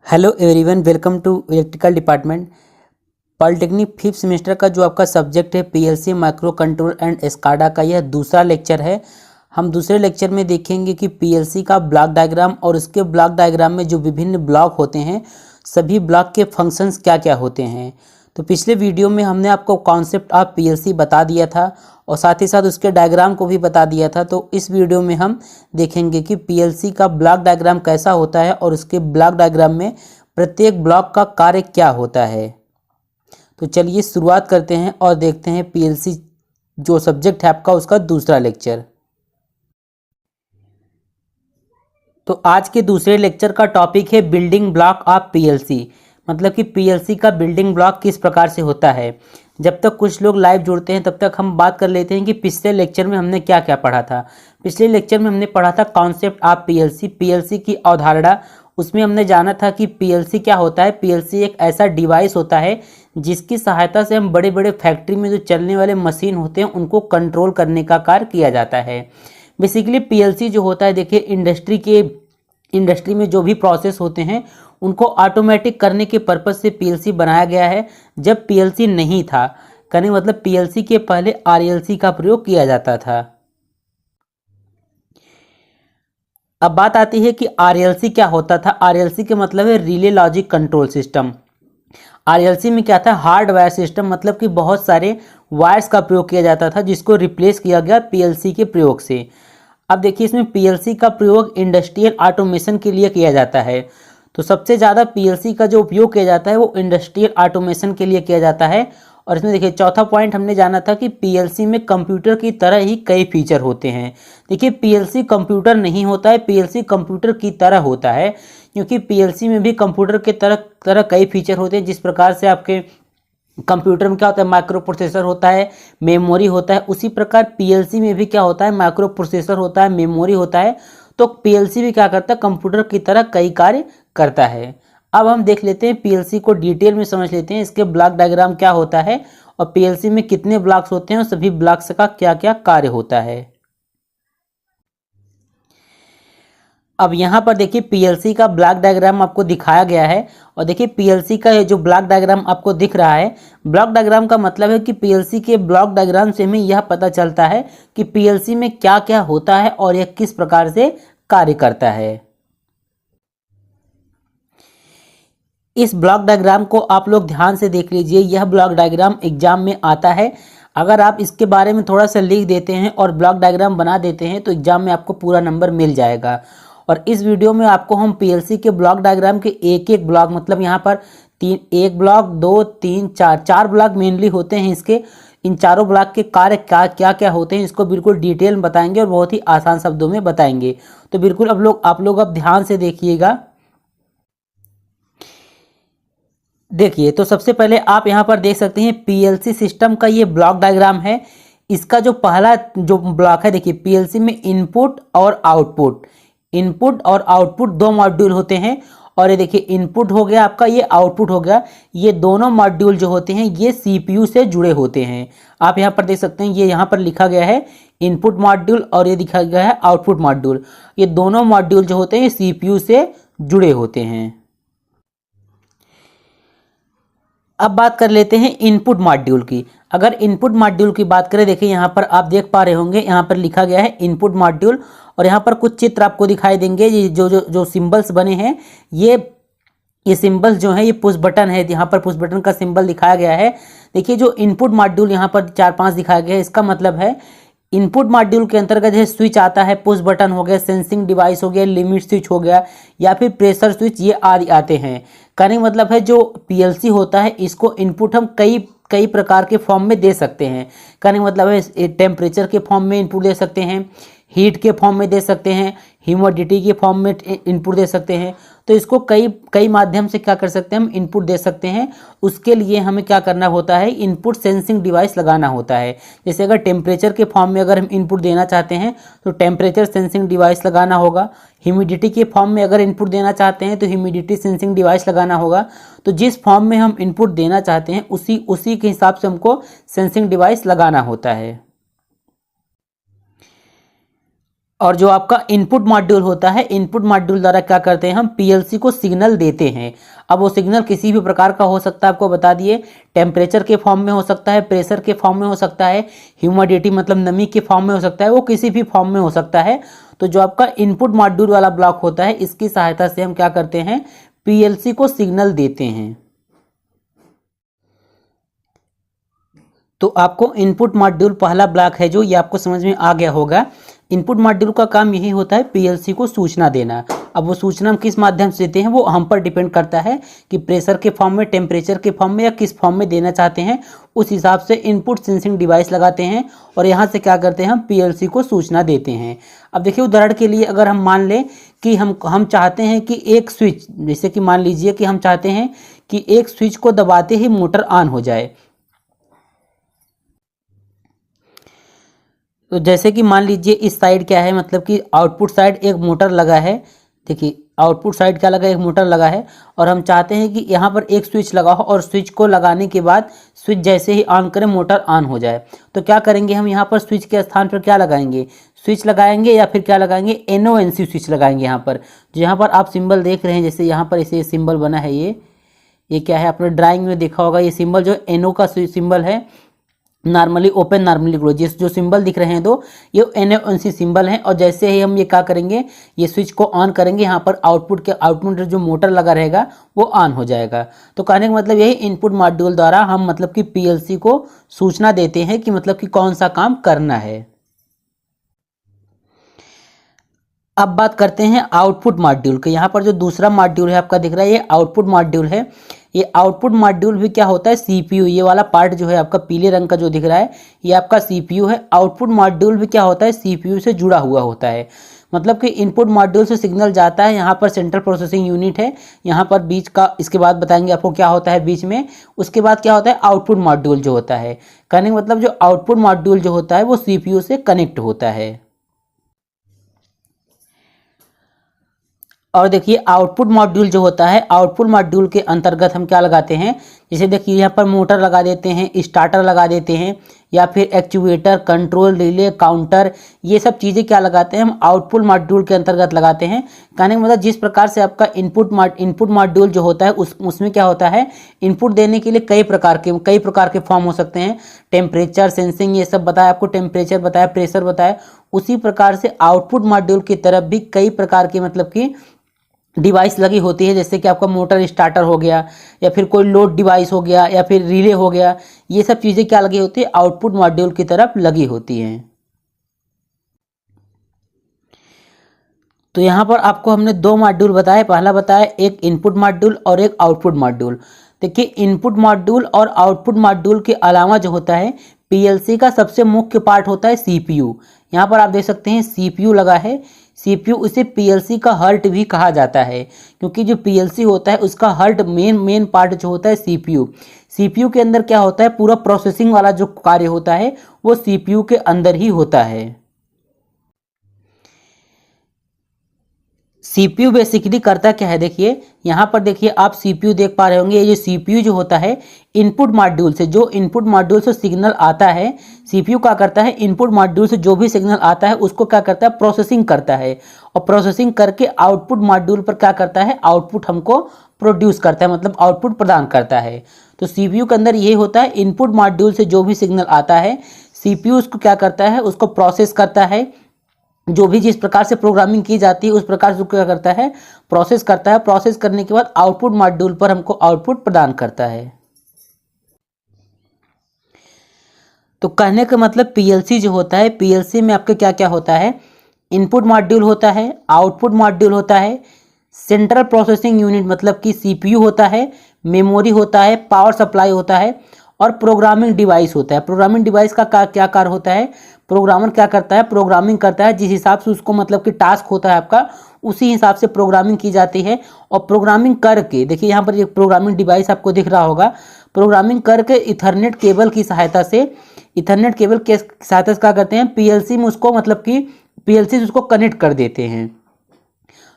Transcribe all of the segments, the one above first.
Hello everyone, welcome to electrical department. Polytechnic fifth semester का जो आपका सब्जेक्ट है PLC micro control and SCADA का यह दूसरा लेक्चर है। हम दूसरे लेक्चर में देखेंगे कि पीएलसी का ब्लॉक डायग्राम और उसके ब्लॉक डायग्राम में जो विभिन्न ब्लॉक होते हैं सभी ब्लॉक के फंक्शंस क्या क्या होते हैं। तो पिछले वीडियो में हमने आपको कॉन्सेप्ट ऑफ पीएलसी बता दिया था और साथ ही साथ उसके डायग्राम को भी बता दिया था। तो इस वीडियो में हम देखेंगे कि पीएलसी का ब्लॉक डायग्राम कैसा होता है और उसके ब्लॉक डायग्राम में प्रत्येक ब्लॉक का कार्य क्या होता है। तो चलिए शुरुआत करते हैं और देखते हैं पीएलसी जो सब्जेक्ट है आपका उसका दूसरा लेक्चर। तो आज के दूसरे लेक्चर का टॉपिक है बिल्डिंग ब्लॉक ऑफ पीएलसी, मतलब कि पीएलसी का बिल्डिंग ब्लॉक किस प्रकार से होता है। जब तक कुछ लोग लाइव जुड़ते हैं तब तक हम बात कर लेते हैं कि पिछले लेक्चर में हमने क्या क्या पढ़ा था। पिछले लेक्चर में हमने पढ़ा था कॉन्सेप्ट ऑफ पीएलसी, पीएलसी की अवधारणा। उसमें हमने जाना था कि पीएलसी क्या होता है। पीएलसी एक ऐसा डिवाइस होता है जिसकी सहायता से हम बड़े बड़े फैक्ट्री में जो चलने वाले मशीन होते हैं उनको कंट्रोल करने का कार्य किया जाता है। बेसिकली पीएलसी जो होता है, देखिए इंडस्ट्री में जो भी प्रोसेस होते हैं उनको ऑटोमेटिक करने के पर्पज से पीएलसी बनाया गया है। जब पीएलसी नहीं था, कहने मतलब पीएलसी के पहले आरएलसी का प्रयोग किया जाता था। अब बात आती है कि आरएलसी क्या होता था। आरएलसी के मतलब है relay logic control system. RLC में क्या था, हार्डवेयर सिस्टम, मतलब कि बहुत सारे वायर्स का प्रयोग किया जाता था जिसको रिप्लेस किया गया पीएलसी के प्रयोग से। अब देखिए इसमें पीएलसी का प्रयोग इंडस्ट्रियल ऑटोमेशन के लिए किया जाता है। तो सबसे ज़्यादा पीएलसी का जो उपयोग किया जाता है वो इंडस्ट्रियल ऑटोमेशन के लिए किया जाता है। और इसमें देखिए चौथा पॉइंट हमने जाना था कि पीएलसी में कंप्यूटर की तरह ही कई फीचर होते हैं। देखिए पीएलसी कंप्यूटर नहीं होता है, पीएलसी कंप्यूटर की तरह होता है, क्योंकि पीएलसी में भी कंप्यूटर के तरह कई फीचर होते हैं। जिस प्रकार से आपके कंप्यूटर में क्या होता है, माइक्रो प्रोसेसर होता है, मेमोरी होता है, उसी प्रकार पीएलसी में भी क्या होता है, माइक्रो प्रोसेसर होता है, मेमोरी होता है। तो पीएलसी भी क्या करता है, कंप्यूटर की तरह कई कार्य करता है। अब हम देख लेते हैं पीएलसी को डिटेल में समझ लेते हैं, इसके ब्लॉक डायग्राम क्या होता है और पीएलसी में कितने ब्लॉक्स होते हैं और सभी ब्लॉक्स का क्या क्या कार्य होता है। अब यहाँ पर देखिए पीएलसी का ब्लॉक डायग्राम आपको दिखाया गया है और देखिए पीएलसी का ये जो ब्लॉक डायग्राम आपको दिख रहा है, ब्लॉक डायग्राम का मतलब है कि पीएलसी के ब्लॉक डायग्राम से हमें यह पता चलता है कि पीएलसी में क्या क्या होता है और यह किस प्रकार से कार्य करता है। इस ब्लॉक डायग्राम को आप लोग ध्यान से देख लीजिए, यह ब्लॉक डायग्राम एग्जाम में आता है। अगर आप इसके बारे में थोड़ा सा लिख देते हैं और ब्लॉक डायग्राम बना देते हैं तो एग्जाम में आपको पूरा नंबर मिल जाएगा। और इस वीडियो में आपको हम पीएलसी के ब्लॉक डायग्राम के एक एक ब्लॉक, मतलब यहाँ पर एक ब्लॉक, दो, तीन, चार ब्लॉक मेनली होते हैं इसके। इन चारों ब्लॉक के कार्य क्या क्या होते हैं इसको बिल्कुल डिटेल में बताएंगे और बहुत ही आसान शब्दों में बताएंगे। तो बिल्कुल आप लोग अब ध्यान से देखिएगा। देखिए तो सबसे पहले आप यहाँ पर देख सकते हैं पीएलसी सिस्टम का ये ब्लॉक डायग्राम है। इसका जो पहला जो ब्लॉक है, देखिए पीएलसी में इनपुट और आउटपुट दो मॉड्यूल होते हैं। और ये देखिए इनपुट हो गया आपका, ये आउटपुट हो गया। ये दोनों मॉड्यूल जो होते हैं ये सीपीयू से जुड़े होते हैं। आप यहाँ पर देख सकते हैं, ये यहाँ पर लिखा गया है इनपुट मॉड्यूल और ये दिखा गया है आउटपुट मॉड्यूल। ये दोनों मॉड्यूल जो होते हैं सीपीयू से जुड़े होते हैं। अब बात कर लेते हैं इनपुट मॉड्यूल की। अगर इनपुट मॉड्यूल की बात करें, देखिए यहाँ पर आप देख पा रहे होंगे, यहाँ पर लिखा गया है इनपुट मॉड्यूल और यहाँ पर कुछ चित्र आपको दिखाई देंगे। ये जो सिंबल्स बने हैं, ये सिंबल्स जो है ये पुश बटन है। यहाँ पर पुश बटन का सिंबल दिखाया गया है। देखिए जो इनपुट मॉड्यूल यहाँ पर 4-5 दिखाया गया है, इसका मतलब है इनपुट मॉड्यूल के अंतर्गत जो स्विच आता है, पुश बटन हो गया, सेंसिंग डिवाइस हो गया, लिमिट स्विच हो गया या फिर प्रेशर स्विच, ये आदि आते हैं। कहने का मतलब है जो पीएलसी होता है इसको इनपुट हम कई प्रकार के फॉर्म में दे सकते हैं। कहने का मतलब है टेम्परेचर के फॉर्म में इनपुट दे सकते हैं, हीट के फॉर्म में दे सकते हैं, ह्यूमिडिटी के फॉर्म में इनपुट दे सकते हैं। तो इसको कई माध्यम से क्या कर सकते हैं, हम इनपुट दे सकते हैं। उसके लिए हमें क्या करना होता है, इनपुट सेंसिंग डिवाइस लगाना होता है। जैसे अगर टेम्परेचर के फॉर्म में अगर हम इनपुट देना चाहते हैं तो टेम्परेचर सेंसिंग डिवाइस लगाना होगा। ह्यूमिडिटी के फॉर्म में अगर इनपुट देना चाहते हैं तो ह्यूमिडिटी सेंसिंग डिवाइस लगाना होगा। तो जिस फॉर्म में हम इनपुट देना चाहते हैं उसी के हिसाब से हमको सेंसिंग डिवाइस लगाना होता है। और जो आपका इनपुट मॉड्यूल होता है, इनपुट मॉड्यूल द्वारा क्या करते हैं हम पीएलसी को सिग्नल देते हैं। अब वो सिग्नल किसी भी प्रकार का हो सकता है, आपको बता दिए, टेम्परेचर के फॉर्म में हो सकता है, प्रेशर के फॉर्म में हो सकता है, ह्यूमिडिटी मतलब नमी के फॉर्म में हो सकता है, वो किसी भी फॉर्म में हो सकता है। तो जो आपका इनपुट मॉड्यूल वाला ब्लॉक होता है, इसकी सहायता से हम क्या करते हैं, पीएलसी को सिग्नल देते हैं। तो आपको इनपुट मॉड्यूल पहला ब्लॉक है जो, ये आपको समझ में आ गया होगा। इनपुट मॉड्यूल का काम यही होता है पीएलसी को सूचना देना। अब वो सूचना हम किस माध्यम से देते हैं वो हम पर डिपेंड करता है कि प्रेशर के फॉर्म में, टेम्परेचर के फॉर्म में या किस फॉर्म में देना चाहते हैं। उस हिसाब से इनपुट सेंसिंग डिवाइस लगाते हैं और यहाँ से क्या करते हैं हम पीएलसी को सूचना देते हैं। अब देखिए उदाहरण के लिए अगर हम मान लें कि हम चाहते हैं कि एक स्विच, जैसे कि मान लीजिए कि हम चाहते हैं कि एक स्विच को दबाते ही मोटर ऑन हो जाए। तो जैसे कि मान लीजिए इस साइड क्या है, मतलब कि आउटपुट साइड एक मोटर लगा है। देखिए आउटपुट साइड क्या लगा है, एक मोटर लगा है और हम चाहते हैं कि यहाँ पर एक स्विच लगा हो और स्विच को लगाने के बाद स्विच जैसे ही ऑन करें मोटर ऑन हो जाए। तो क्या करेंगे हम यहाँ पर स्विच के स्थान पर क्या लगाएंगे, स्विच लगाएंगे या फिर क्या लगाएंगे, NONC स्विच लगाएंगे। यहाँ पर जो यहाँ पर आप सिंबल देख रहे हैं, जैसे यहाँ पर इसे सिंबल बना है, ये क्या है, आपने ड्राइंग में देखा होगा, ये सिंबल जो NO का सिंबल है, नॉर्मली ओपन नॉर्मली क्लोज, जो सिंबल दिख रहे हैं दो, ये NONC सिंबल है। और जैसे ही हम ये क्या करेंगे, ये स्विच को ऑन करेंगे, यहाँ पर आउटपुट जो मोटर लगा रहेगा वो ऑन हो जाएगा। तो कहने का मतलब यही, इनपुट मॉड्यूल द्वारा हम मतलब कि पीएलसी को सूचना देते हैं कि मतलब कि कौन सा काम करना है। अब बात करते हैं आउटपुट मॉड्यूल के। यहाँ पर जो दूसरा मॉड्यूल है आपका दिख रहा है, ये आउटपुट मॉड्यूल है। ये आउटपुट मॉड्यूल भी क्या होता है, सीपीयू, ये वाला पार्ट जो है आपका पीले रंग का जो दिख रहा है ये आपका सीपीयू है। आउटपुट मॉड्यूल भी क्या होता है, सीपीयू से जुड़ा हुआ होता है। मतलब कि इनपुट मॉड्यूल से सिग्नल जाता है, यहाँ पर सेंट्रल प्रोसेसिंग यूनिट है, यहाँ पर बीच का, इसके बाद बताएंगे आपको क्या होता है बीच में। उसके बाद क्या होता है, आउटपुट मॉड्यूल जो होता है। कहने का मतलब जो आउटपुट मॉड्यूल जो होता है वो सीपीयू से कनेक्ट होता है। और देखिए आउटपुट मॉड्यूल जो होता है, आउटपुट मॉड्यूल के अंतर्गत हम क्या लगाते हैं, जैसे देखिए यहाँ पर मोटर लगा देते हैं, स्टार्टर लगा देते हैं, या फिर एक्चुएटर, कंट्रोल, रिले, काउंटर, ये सब चीज़ें क्या लगाते हैं हम आउटपुट मॉड्यूल के अंतर्गत लगाते हैं। कहने का मतलब जिस प्रकार से आपका इनपुट मॉड्यूल जो होता है उसमें क्या होता है, इनपुट देने के लिए कई प्रकार के फॉर्म हो सकते हैं। टेम्परेचर सेंसिंग ये सब बताया आपको, टेम्परेचर बताया, प्रेशर बताया। उसी प्रकार से आउटपुट मॉड्यूल की तरफ भी कई प्रकार की मतलब कि डिवाइस लगी होती है, जैसे कि आपका मोटर स्टार्टर हो गया, या फिर कोई लोड डिवाइस हो गया, या फिर रिले हो गया। ये सब चीज़ें क्या लगी होती है, आउटपुट मॉड्यूल की तरफ लगी होती हैं। तो यहाँ पर आपको हमने दो मॉड्यूल बताए, पहला बताया एक इनपुट मॉड्यूल और एक आउटपुट मॉड्यूल। देखिए इनपुट मॉड्यूल और आउटपुट मॉड्यूल के अलावा जो होता है पीएलसी का सबसे मुख्य पार्ट होता है सीपीयू। यहाँ पर आप देख सकते हैं सीपीयू लगा है। सीपीयू, इसे पीएलसी का हार्ट भी कहा जाता है, क्योंकि जो पीएलसी होता है उसका हार्ट मेन पार्ट जो होता है सीपीयू। सीपीयू के अंदर क्या होता है, पूरा प्रोसेसिंग वाला जो कार्य होता है वो सीपीयू के अंदर ही होता है। सीपीयू बेसिकली करता क्या है, देखिए यहाँ पर देखिए आप सीपीयू देख पा रहे होंगे। ये जो सीपीयू जो होता है इनपुट मॉड्यूल से, जो इनपुट मॉड्यूल से सिग्नल आता है, सीपीयू क्या करता है, इनपुट मॉड्यूल से जो भी सिग्नल आता है उसको क्या करता है, प्रोसेसिंग करता है। और प्रोसेसिंग करके आउटपुट मॉड्यूल पर क्या करता है, आउटपुट हमको प्रोड्यूस करता है, मतलब आउटपुट प्रदान करता है। तो सीपीयू के अंदर ये होता है, इनपुट मॉड्यूल से जो भी सिग्नल आता है सीपीयू उसको क्या करता है, उसको प्रोसेस करता है। जो भी जिस प्रकार से प्रोग्रामिंग की जाती है उस प्रकार से क्या करता है, प्रोसेस करता है। प्रोसेस करने के बाद आउटपुट मॉड्यूल पर हमको आउटपुट प्रदान करता है। तो कहने का मतलब पीएलसी जो होता है, पीएलसी में आपके क्या क्या होता है, इनपुट मॉड्यूल होता है, आउटपुट मॉड्यूल होता है, सेंट्रल प्रोसेसिंग यूनिट मतलब कि सीपीयू होता है, मेमोरी होता है, पावर सप्लाई होता है, और प्रोग्रामिंग डिवाइस होता है। प्रोग्रामिंग डिवाइस का क्या कार्य होता है, प्रोग्रामर क्या करता है, प्रोग्रामिंग करता है, जिस हिसाब से उसको मतलब कि टास्क होता है आपका, उसी हिसाब से प्रोग्रामिंग की जाती है। और प्रोग्रामिंग करके देखिए यहाँ पर एक प्रोग्रामिंग डिवाइस आपको दिख रहा होगा, प्रोग्रामिंग करके इथरनेट केबल की सहायता से, इथरनेट केबल के सहायता से क्या करते हैं, पीएलसी में उसको मतलब कि पीएलसी से उसको कनेक्ट कर देते हैं।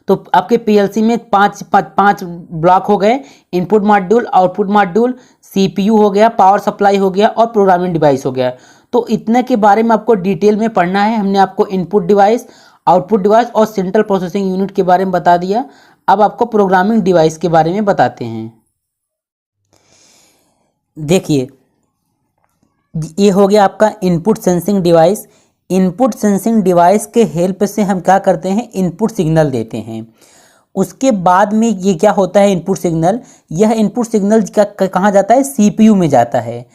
तो आपके पीएलसी में पांच ब्लॉक हो गए, input module, output module, CPU हो गया, पावर सप्लाई हो गया और प्रोग्रामिंग डिवाइस हो गया। तो इतने के बारे में आपको डिटेल में पढ़ना है। हमने आपको इनपुट डिवाइस, आउटपुट डिवाइस और सेंट्रल प्रोसेसिंग यूनिट के बारे में बता दिया। अब आपको प्रोग्रामिंग डिवाइस के बारे में बताते हैं। देखिए, ये हो गया आपका input sensing device. Input sensing device के हेल्प से हम क्या करते हैं, इनपुट सिग्नल देते हैं। उसके बाद में ये क्या होता है, इनपुट सिग्नल, यह इनपुट सिग्नल कहाँ जाता है, सीपीयू में जाता है।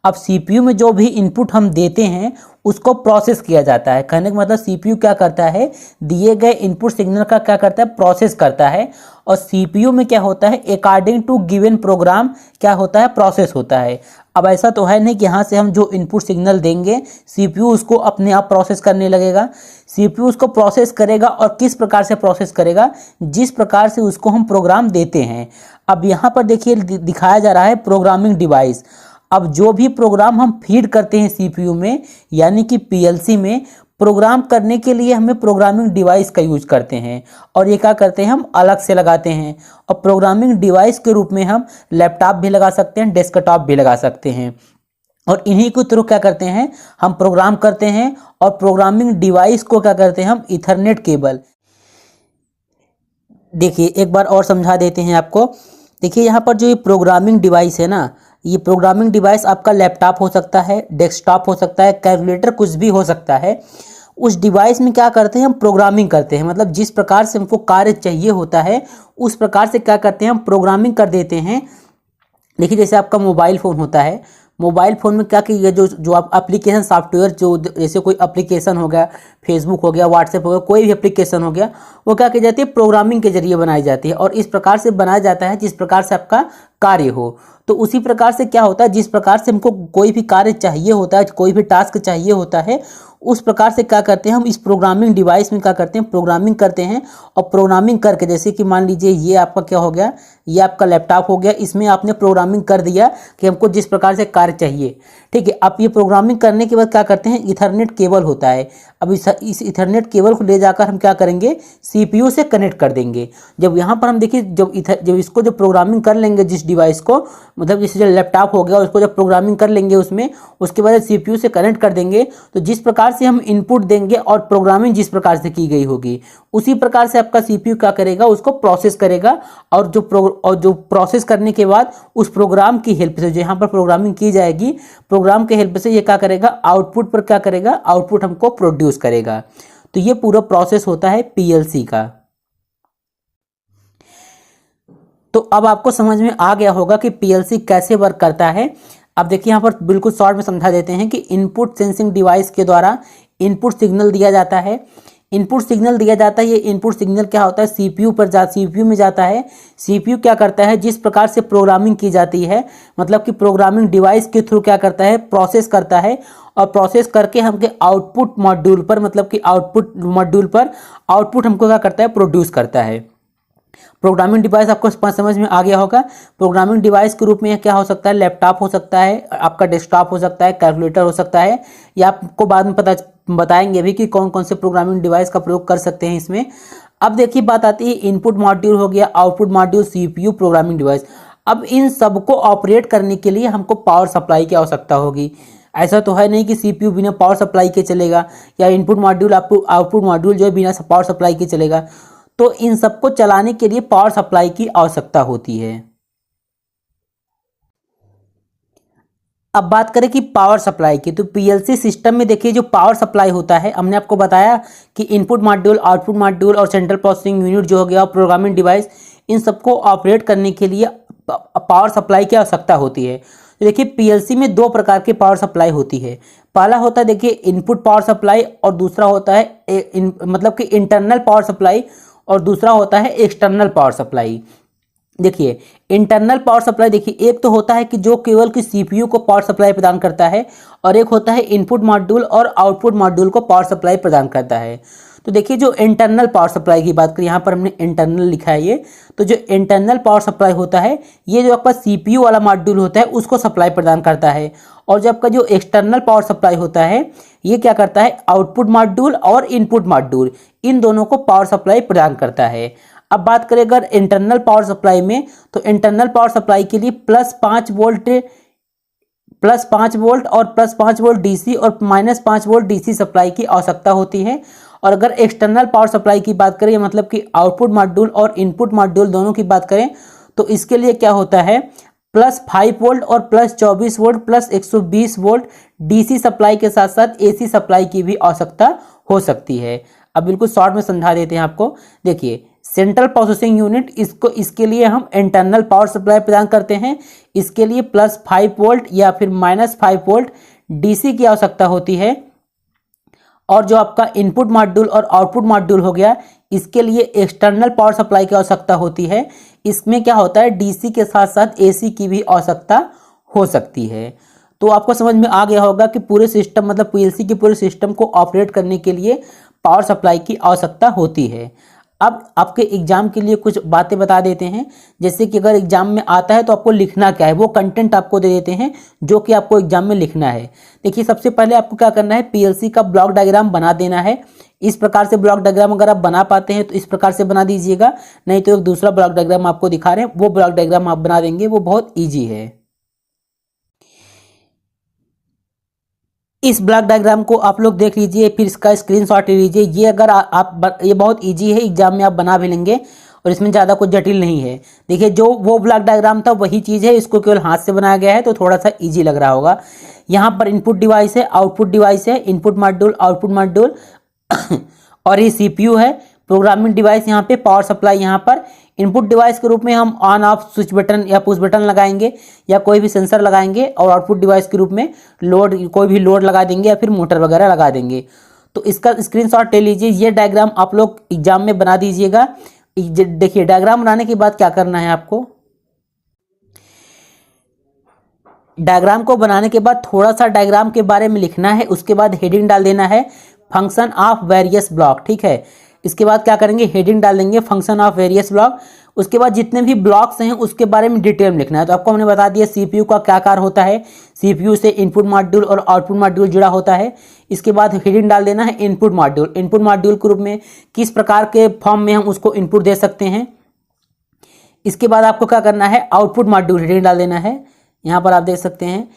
अब सीपीयू में जो भी इनपुट हम देते हैं उसको प्रोसेस किया जाता है। कहने का मतलब सीपीयू क्या करता है, दिए गए इनपुट सिग्नल का क्या करता है, प्रोसेस करता है। और सीपीयू में क्या होता है, अकॉर्डिंग टू गिवन प्रोग्राम क्या होता है, प्रोसेस होता है। अब ऐसा तो है नहीं कि यहाँ से हम जो इनपुट सिग्नल देंगे सीपीयू उसको अपने आप प्रोसेस करने लगेगा। सीपीयू उसको प्रोसेस करेगा, और किस प्रकार से प्रोसेस करेगा, जिस प्रकार से उसको हम प्रोग्राम देते हैं। अब यहाँ पर देखिए दिखाया जा रहा है प्रोग्रामिंग डिवाइस। अब जो भी प्रोग्राम हम फीड करते हैं सीपीयू में, यानी कि पीएलसी में, प्रोग्राम करने के लिए हमें प्रोग्रामिंग डिवाइस का यूज करते हैं। और ये क्या करते हैं, हम अलग से लगाते हैं। और प्रोग्रामिंग डिवाइस के रूप में हम लैपटॉप भी लगा सकते हैं, डेस्कटॉप भी लगा सकते हैं। और इन्हीं के थ्रू क्या करते हैं, हम प्रोग्राम करते हैं। और प्रोग्रामिंग डिवाइस को क्या करते हैं, हम इथरनेट केबल। देखिए एक बार और समझा देते हैं आपको। देखिए यहाँ पर जो ये प्रोग्रामिंग डिवाइस है ना, ये प्रोग्रामिंग डिवाइस आपका लैपटॉप हो सकता है, डेस्कटॉप हो सकता है, कैलकुलेटर, कुछ भी हो सकता है। उस डिवाइस में क्या करते हैं, हम प्रोग्रामिंग करते हैं। मतलब जिस प्रकार से हमको कार्य चाहिए होता है उस प्रकार से क्या करते हैं, हम प्रोग्रामिंग कर देते हैं। देखिए जैसे आपका मोबाइल फ़ोन होता है, मोबाइल फ़ोन में क्या कि ये जो आप एप्लीकेशन सॉफ्टवेयर, जो जैसे कोई एप्लीकेशन हो गया, फेसबुक हो गया, व्हाट्सएप हो गया, कोई भी एप्लीकेशन हो गया, वो क्या की जाती है, प्रोग्रामिंग के जरिए बनाई जाती है। और इस प्रकार से बनाया जाता है जिस प्रकार से आपका कार्य हो। तो उसी प्रकार से क्या होता है, जिस प्रकार से हमको कोई भी कार्य चाहिए होता है, कोई भी टास्क चाहिए होता है, उस प्रकार से क्या करते हैं, हम इस प्रोग्रामिंग डिवाइस में क्या करते हैं, प्रोग्रामिंग करते हैं। और प्रोग्रामिंग करके, जैसे कि मान लीजिए ये आपका क्या हो गया, ये आपका लैपटॉप हो गया, इसमें आपने प्रोग्रामिंग कर दिया कि हमको जिस प्रकार से कार्य चाहिए, ठीक है। अब ये प्रोग्रामिंग करने के बाद क्या करते हैं, इथरनेट केबल होता है। अब इस इथरनेट केबल को ले जाकर हम क्या करेंगे, सीपीयू से कनेक्ट कर देंगे। जब यहाँ पर हम देखिए, जब इसको जब प्रोग्रामिंग कर लेंगे जिस डिवाइस को, मतलब जैसे जो लैपटॉप हो गया उसको जब प्रोग्रामिंग कर लेंगे उसमें, उसके बाद सीपीयू से कनेक्ट कर देंगे, तो जिस प्रकार से हम इनपुट देंगे और प्रोग्रामिंग जिस प्रकार से की गई होगी उसी प्रकार से आपका सीपीयू क्या करेगा, उसको प्रोसेस करेगा। और जो प्रोसेस करने के बाद उस प्रोग्राम की हेल्प से, जो यहाँ पर प्रोग्रामिंग की जाएगी, प्रोग्राम के हेल्प से ये क्या करेगा, आउटपुट पर क्या करेगा, आउटपुट हमको प्रोड्यूस करेगा। तो ये पूरा प्रोसेस होता है पीएलसी का। तो अब आपको समझ में आ गया होगा कि पीएलसी कैसे वर्क करता है। अब देखिए यहाँ पर बिल्कुल शॉर्ट में समझा देते हैं कि इनपुट सेंसिंग डिवाइस के द्वारा इनपुट सिग्नल दिया जाता है। इनपुट सिग्नल दिया जाता है, ये इनपुट सिग्नल क्या होता है, सीपीयू में जाता है। सीपीयू क्या करता है, जिस प्रकार से प्रोग्रामिंग की जाती है, मतलब कि प्रोग्रामिंग डिवाइस के थ्रू क्या करता है, प्रोसेस करता है। और प्रोसेस करके हमके आउटपुट मॉड्यूल पर, मतलब कि आउटपुट मॉड्यूल पर आउटपुट हमको क्या करता है, प्रोड्यूस करता है। प्रोग्रामिंग डिवाइस आपको समझ में आ गया होगा। प्रोग्रामिंग डिवाइस के रूप में क्या हो सकता है, लैपटॉप हो सकता है, आपका डेस्कटॉप हो सकता है, कैलकुलेटर हो सकता है। या आपको बाद में बताएंगे भी कि कौन कौन से प्रोग्रामिंग डिवाइस का प्रयोग कर सकते हैं इसमें। अब देखिए बात आती है, इनपुट मॉड्यूल हो गया, output module, CPU, programming device. अब इन सबको ऑपरेट करने के लिए हमको पावर सप्लाई की आवश्यकता होगी। ऐसा तो है नहीं कि सीपीयू बिना पावर सप्लाई के चलेगा, या इनपुट मॉड्यूल आपको आउटपुट मॉड्यूल जो है बिना पावर सप्लाई के चलेगा। तो इन सबको चलाने के लिए पावर सप्लाई की आवश्यकता होती है। अब बात करें कि पावर सप्लाई की, तो पीएलसी सिस्टम में देखिए जो पावर सप्लाई होता है, हमने आपको बताया कि इनपुट मॉड्यूल, आउटपुट मॉड्यूल और सेंट्रल प्रोसेसिंग यूनिट जो हो गया, प्रोग्रामिंग डिवाइस, इन सबको ऑपरेट करने के लिए पावर सप्लाई की आवश्यकता होती है। तो देखिए पीएलसी में दो प्रकार की पावर सप्लाई होती है। पहला होता है देखिए इनपुट पावर सप्लाई, और दूसरा होता है मतलब कि इंटरनल पावर सप्लाई, और दूसरा होता है एक्सटर्नल पावर सप्लाई। देखिए इंटरनल पावर सप्लाई, देखिए एक तो होता है कि जो केवल कि सीपीयू को पावर सप्लाई प्रदान करता है, और एक होता है इनपुट मॉड्यूल और आउटपुट मॉड्यूल को पावर सप्लाई प्रदान करता है। तो देखिए जो इंटरनल पावर सप्लाई की बात करें, यहाँ पर हमने इंटरनल लिखा है ये। तो जो इंटरनल पावर सप्लाई होता है, ये जो आपका सीपीयू वाला मॉड्यूल होता है उसको सप्लाई प्रदान करता है। और जो आपका जो एक्सटर्नल पावर सप्लाई होता है, ये क्या करता है, आउटपुट मॉड्यूल और इनपुट मॉड्यूल, इन दोनों को पावर सप्लाई प्रदान करता है। अब बात करें अगर इंटरनल पावर सप्लाई में, तो इंटरनल पावर सप्लाई के लिए +5 वोल्ट और +5 वोल्ट डीसी और -5 वोल्ट डीसी सप्लाई की आवश्यकता होती है। और अगर एक्सटर्नल पावर सप्लाई की बात करें, मतलब कि आउटपुट मॉड्यूल और इनपुट मॉड्यूल दोनों की बात करें, तो इसके लिए क्या होता है, +5 वोल्ट और +24 वोल्ट +120 वोल्ट डीसी सप्लाई के साथ साथ एसी सप्लाई की भी आवश्यकता हो सकती है। अब बिल्कुल शॉर्ट में समझा देते हैं आपको। देखिए, सेंट्रल प्रोसेसिंग यूनिट, इसके लिए हम इंटरनल पावर सप्लाई प्रदान करते हैं। इसके लिए +5 वोल्ट या फिर -5 वोल्ट डीसी की आवश्यकता होती है। और जो आपका इनपुट मॉड्यूल और आउटपुट मॉड्यूल हो गया, इसके लिए एक्सटर्नल पावर सप्लाई की आवश्यकता होती है। इसमें क्या होता है, डीसी के साथ साथ एसी की भी आवश्यकता हो सकती है। तो आपको समझ में आ गया होगा कि पूरे सिस्टम, मतलब पीएलसी के पूरे सिस्टम को ऑपरेट करने के लिए पावर सप्लाई की आवश्यकता होती है। अब आपके एग्जाम के लिए कुछ बातें बता देते हैं, जैसे कि अगर एग्जाम में आता है तो आपको लिखना क्या है, वो कंटेंट आपको दे देते हैं जो कि आपको एग्जाम में लिखना है। देखिए, सबसे पहले आपको क्या करना है, पीएलसी का ब्लॉक डायग्राम बना देना है। इस प्रकार से ब्लॉक डायग्राम अगर आप बना पाते हैं तो इस प्रकार से बना दीजिएगा, नहीं तो एक दूसरा ब्लॉक डायग्राम आपको दिखा रहे हैं, वो ब्लॉक डायग्राम आप बना देंगे, वो बहुत ईजी है। इस ब्लॉक डायग्राम को आप लोग देख लीजिए, फिर इसका स्क्रीनशॉट ले लीजिए। ये अगर ये बहुत इजी है, एग्जाम में आप बना भी लेंगे और इसमें ज़्यादा कुछ जटिल नहीं है। देखिए, जो वो ब्लॉक डायग्राम था वही चीज़ है, इसको केवल हाथ से बनाया गया है तो थोड़ा सा इजी लग रहा होगा। यहाँ पर इनपुट डिवाइस है, आउटपुट डिवाइस है, इनपुट मॉड्यूल, आउटपुट मॉड्यूल और ये सीपीयू है। प्रोग्रामिंग डिवाइस यहाँ पे, पावर सप्लाई यहाँ पर। इनपुट डिवाइस के रूप में हम ऑन ऑफ स्विच बटन या पुश बटन लगाएंगे या कोई भी सेंसर लगाएंगे, और आउटपुट डिवाइस के रूप में कोई भी लोड लगा देंगे या फिर मोटर वगैरह लगा देंगे। तो इसका स्क्रीनशॉट ले लीजिए। ये डायग्राम आप लोग एग्जाम में बना दीजिएगा। देखिए, डायग्राम बनाने के बाद क्या करना है आपको, डायग्राम को बनाने के बाद थोड़ा सा डायग्राम के बारे में लिखना है। उसके बाद हेडिंग डाल देना है, फंक्शन ऑफ वेरियस ब्लॉक। ठीक है, इसके बाद क्या करेंगे, हेडिंग डाल देंगे, फंक्शन ऑफ वेरियस ब्लॉक। उसके बाद जितने भी ब्लॉक्स हैं उसके बारे में डिटेल में लिखना है। तो आपको हमने बता दिया सीपीयू का क्या कार्य होता है, सीपीयू से इनपुट मॉड्यूल और आउटपुट मॉड्यूल जुड़ा होता है। इसके बाद हेडिंग डाल देना है इनपुट मॉड्यूल, इनपुट मॉड्यूल के रूप में किस प्रकार के फॉर्म में हम उसको इनपुट दे सकते हैं। इसके बाद आपको क्या करना है, आउटपुट मॉड्यूल हेडिंग डाल देना है। यहाँ पर आप देख सकते हैं,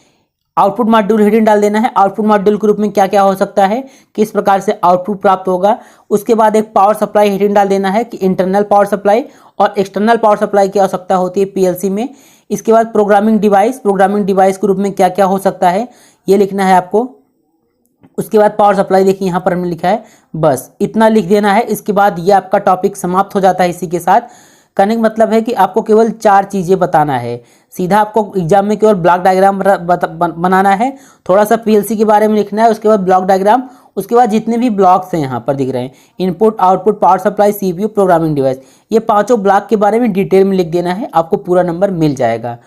आउटपुट मॉड्यूल हेडिंग डाल देना है। आउटपुट मॉड्यूल के रूप में क्या क्या हो सकता है, किस प्रकार से आउटपुट प्राप्त होगा। उसके बाद एक पावर सप्लाई हेडिंग डाल देना है कि इंटरनल पावर सप्लाई और एक्सटर्नल पावर सप्लाई की आवश्यकता होती है पीएलसी में। इसके बाद प्रोग्रामिंग डिवाइस के रूप में क्या क्या हो सकता है ये लिखना है आपको। उसके बाद पावर सप्लाई, देखिए यहाँ पर हमने लिखा है, बस इतना लिख देना है। इसके बाद ये आपका टॉपिक समाप्त हो जाता है। इसी के साथ कहने का मतलब है कि आपको केवल 4 चीज़ें बताना है। सीधा आपको एग्जाम में केवल ब्लॉक डायग्राम बनाना है, थोड़ा सा पीएलसी के बारे में लिखना है, उसके बाद ब्लॉक डायग्राम, उसके बाद जितने भी ब्लॉक्स हैं यहाँ पर दिख रहे हैं, input, output, power supply, CPU, programming device, ये 5 ब्लॉक के बारे में डिटेल में लिख देना है, आपको पूरा नंबर मिल जाएगा।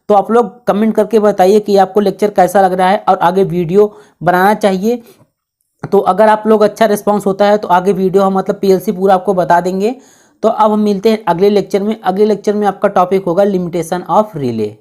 तो आप लोग कमेंट करके बताइए कि आपको लेक्चर कैसा लग रहा है और आगे वीडियो बनाना चाहिए। तो अगर आप लोग अच्छा रिस्पॉन्स होता है तो आगे वीडियो हम मतलब पीएलसी पूरा आपको बता देंगे। तो अब हम मिलते हैं अगले लेक्चर में। अगले लेक्चर में आपका टॉपिक होगा लिमिटेशन ऑफ रिले।